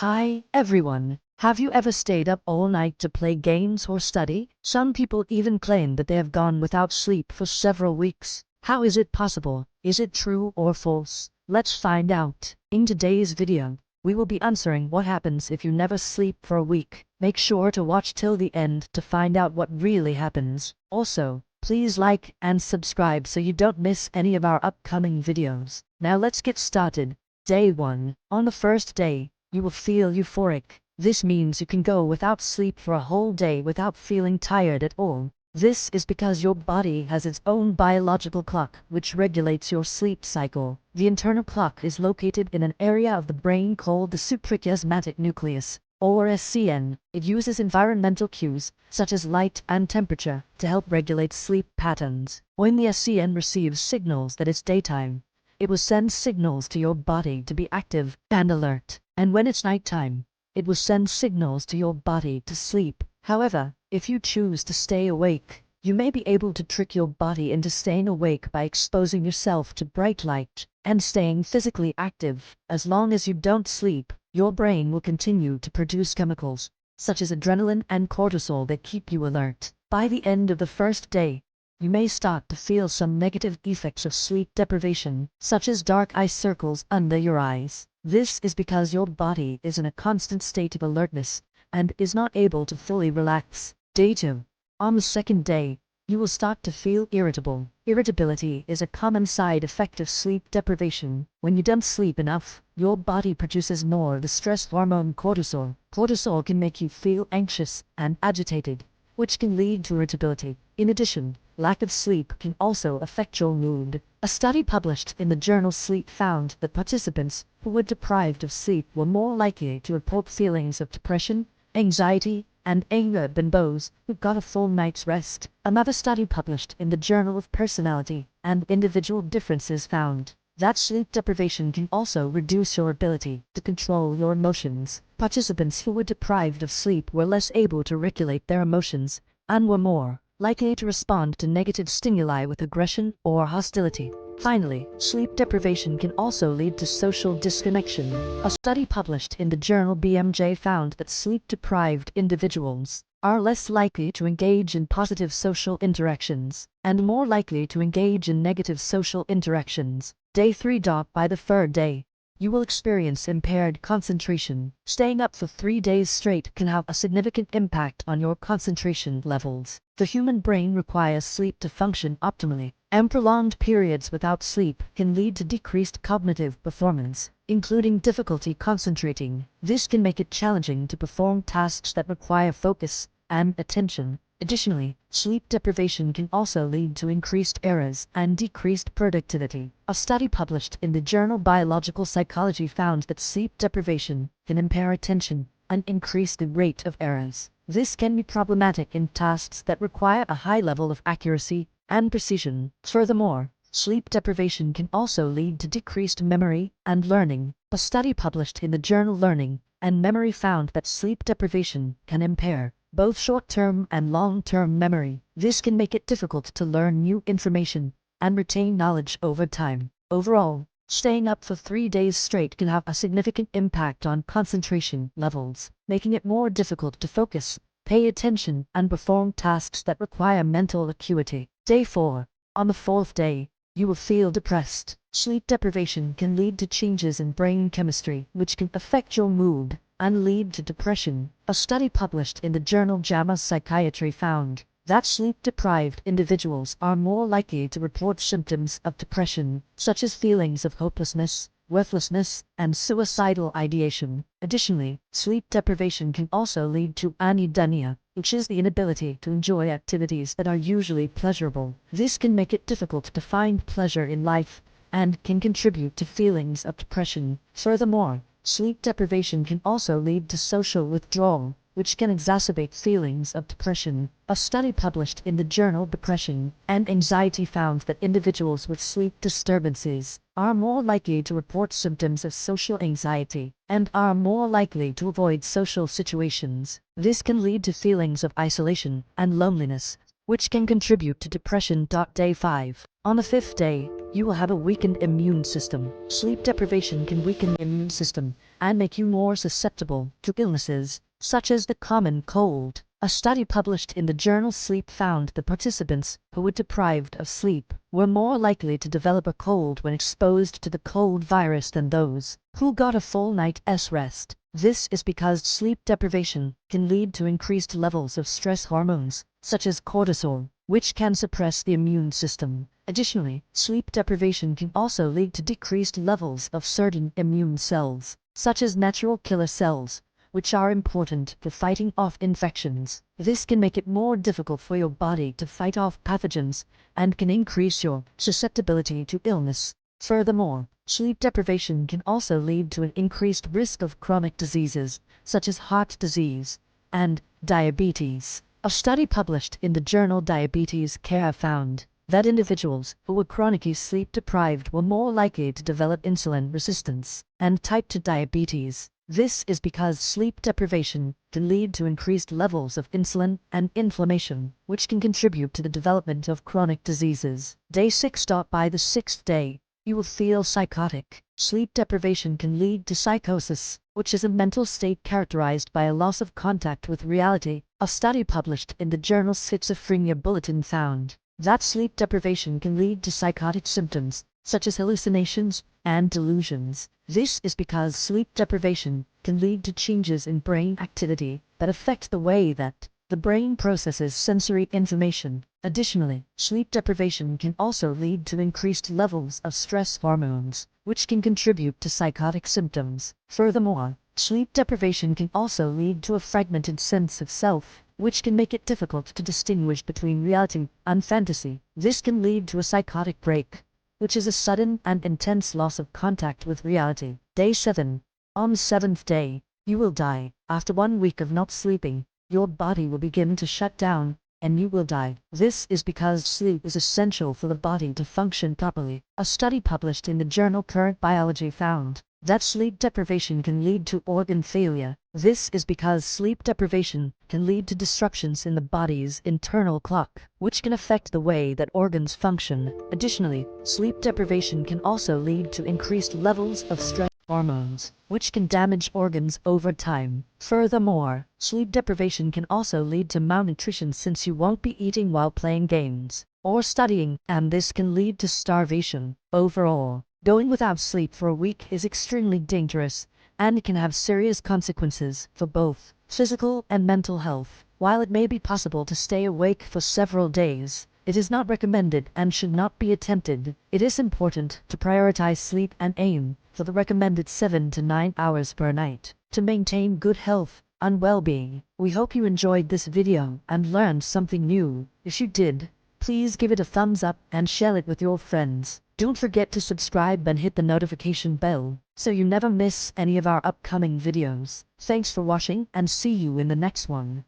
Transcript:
Hi, everyone. Have you ever stayed up all night to play games or study? Some people even claim that they have gone without sleep for several weeks. How is it possible? Is it true or false? Let's find out. In today's video, we will be answering what happens if you never sleep for a week. Make sure to watch till the end to find out what really happens. Also, please like and subscribe so you don't miss any of our upcoming videos. Now let's get started. Day 1. On the first day, you will feel euphoric. This means you can go without sleep for a whole day without feeling tired at all. This is because your body has its own biological clock which regulates your sleep cycle. The internal clock is located in an area of the brain called the suprachiasmatic nucleus, or SCN. It uses environmental cues, such as light and temperature, to help regulate sleep patterns. When the SCN receives signals that it's daytime, it will send signals to your body to be active and alert. And when it's nighttime, it will send signals to your body to sleep. However, if you choose to stay awake, you may be able to trick your body into staying awake by exposing yourself to bright light and staying physically active. As long as you don't sleep, your brain will continue to produce chemicals, such as adrenaline and cortisol that keep you alert. By the end of the first day, you may start to feel some negative effects of sleep deprivation, such as dark eye circles under your eyes. This is because your body is in a constant state of alertness and is not able to fully relax. Day 2. On the second day, you will start to feel irritable. Irritability is a common side effect of sleep deprivation. When you don't sleep enough, your body produces more of the stress hormone cortisol. Cortisol can make you feel anxious and agitated, which can lead to irritability. In addition, lack of sleep can also affect your mood. A study published in the journal Sleep found that participants who were deprived of sleep were more likely to report feelings of depression, anxiety, and anger than those who got a full night's rest. Another study published in the Journal of Personality and Individual Differences found that sleep deprivation can also reduce your ability to control your emotions. Participants who were deprived of sleep were less able to regulate their emotions and were more likely to respond to negative stimuli with aggression or hostility. Finally, sleep deprivation can also lead to social disconnection. A study published in the journal BMJ found that sleep-deprived individuals are less likely to engage in positive social interactions and more likely to engage in negative social interactions. Day 3. By the third day, you will experience impaired concentration. Staying up for 3 days straight can have a significant impact on your concentration levels. The human brain requires sleep to function optimally, and prolonged periods without sleep can lead to decreased cognitive performance, including difficulty concentrating. This can make it challenging to perform tasks that require focus and attention. Additionally, sleep deprivation can also lead to increased errors and decreased productivity. A study published in the journal Biological Psychology found that sleep deprivation can impair attention and increase the rate of errors. This can be problematic in tasks that require a high level of accuracy and precision. Furthermore, sleep deprivation can also lead to decreased memory and learning. A study published in the journal Learning and Memory found that sleep deprivation can impair both short-term and long-term memory. This can make it difficult to learn new information and retain knowledge over time. Overall, staying up for 3 days straight can have a significant impact on concentration levels, making it more difficult to focus, pay attention, and perform tasks that require mental acuity. Day 4. On the fourth day, you will feel depressed. Sleep deprivation can lead to changes in brain chemistry, which can affect your mood and lead to depression. A study published in the journal JAMA Psychiatry found that sleep-deprived individuals are more likely to report symptoms of depression, such as feelings of hopelessness, worthlessness, and suicidal ideation. Additionally, sleep deprivation can also lead to anhedonia, which is the inability to enjoy activities that are usually pleasurable. This can make it difficult to find pleasure in life and can contribute to feelings of depression. Furthermore, sleep deprivation can also lead to social withdrawal, which can exacerbate feelings of depression. A study published in the journal Depression and Anxiety found that individuals with sleep disturbances are more likely to report symptoms of social anxiety and are more likely to avoid social situations. This can lead to feelings of isolation and loneliness, which can contribute to depression. Day 5. On the 5th day, you will have a weakened immune system. Sleep deprivation can weaken the immune system and make you more susceptible to illnesses, such as the common cold. A study published in the journal Sleep found that participants who were deprived of sleep were more likely to develop a cold when exposed to the cold virus than those who got a full night's rest. This is because sleep deprivation can lead to increased levels of stress hormones, such as cortisol, which can suppress the immune system. Additionally, sleep deprivation can also lead to decreased levels of certain immune cells, such as natural killer cells, which are important for fighting off infections. This can make it more difficult for your body to fight off pathogens and can increase your susceptibility to illness. Furthermore, sleep deprivation can also lead to an increased risk of chronic diseases, such as heart disease and diabetes. A study published in the journal Diabetes Care found that individuals who were chronically sleep deprived were more likely to develop insulin resistance and type 2 diabetes. This is because sleep deprivation can lead to increased levels of insulin and inflammation, which can contribute to the development of chronic diseases. Day 6. By the 6th day, you will feel psychotic. Sleep deprivation can lead to psychosis, which is a mental state characterized by a loss of contact with reality. A study published in the journal Schizophrenia Bulletin found that sleep deprivation can lead to psychotic symptoms, such as hallucinations and delusions. This is because sleep deprivation can lead to changes in brain activity that affect the way that the brain processes sensory information. Additionally, sleep deprivation can also lead to increased levels of stress hormones, which can contribute to psychotic symptoms. Furthermore, sleep deprivation can also lead to a fragmented sense of self, which can make it difficult to distinguish between reality and fantasy. This can lead to a psychotic break, which is a sudden and intense loss of contact with reality. Day 7. On the 7th day, you will die. After 1 week of not sleeping, your body will begin to shut down, and you will die. This is because sleep is essential for the body to function properly. A study published in the journal Current Biology found that sleep deprivation can lead to organ failure. This is because sleep deprivation can lead to disruptions in the body's internal clock, which can affect the way that organs function. Additionally, sleep deprivation can also lead to increased levels of stress hormones, which can damage organs over time. Furthermore, sleep deprivation can also lead to malnutrition since you won't be eating while playing games or studying, and this can lead to starvation. Overall, going without sleep for a week is extremely dangerous and can have serious consequences for both physical and mental health. While it may be possible to stay awake for several days, it is not recommended and should not be attempted. It is important to prioritize sleep and aim for the recommended 7 to 9 hours per night to maintain good health and well-being. We hope you enjoyed this video and learned something new. If you did, please give it a thumbs up and share it with your friends. Don't forget to subscribe and hit the notification bell so you never miss any of our upcoming videos. Thanks for watching and see you in the next one.